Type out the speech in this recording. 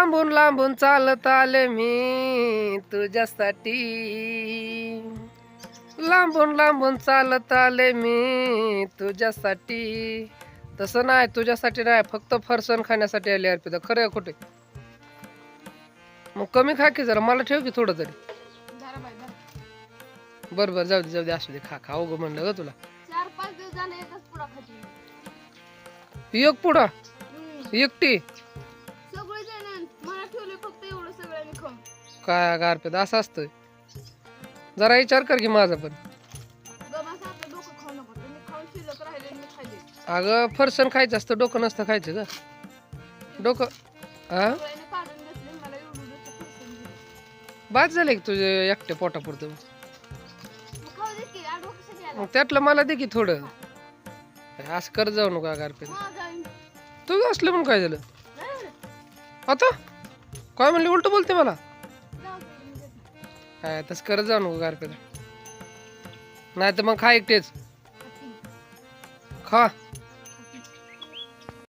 लांबून लांबून चालत आले मी तुझ्यासाठी, लांबून लांबून चालत आले मी तुझ्यासाठी. तसं नाही, तुझ्यासाठी नाही, फक्त फरसाण खाण्यासाठी आले अर्पिता. खरं आहे खोटे? मग कमी खा की जरा, मला ठेव की थोडं तरी. बरं बरं, जाऊ दे जाऊ दे, असू दे, खा खा. अवघं म्हणलं ग तुला. 4-5 दिवस झाले एकच पुडा खाते. एक पुडा एकटी? सगळे जण मला ठेवले फक्त एवढं सगळं मी खाऊन. काय अर्पिता, असं असतं? जरा विचार कर की माझा पण. गमाचं आपलं डोकं खाऊ नको. तुम्ही खाऊन शिल्लक राहिले मी खाल्ले. अगं फरसाण खायचं असतं, डोकं नसतं खायचं का? डोकं हा सगळ्यांनी काढून घेतले मला एवढं डोकं फुसकून दिलं. बाद झालं की तुझे एकट्या पोटापुरतं. मग खाऊ दे की आ डोकं कशाला आलं? मग त्यातलं मला दे की थोडं. असं कर जाऊ नको अर्पिता. मग जाईन. तू असलं म्हणून काय झालं नाही एवढं. आता? काय म्हणले, उलट बोलते मला? जाऊ दे, मी देते. काय तसं करत जाऊ नको अर्पिता. नाही तर मग खा एकटेच खाते. खा.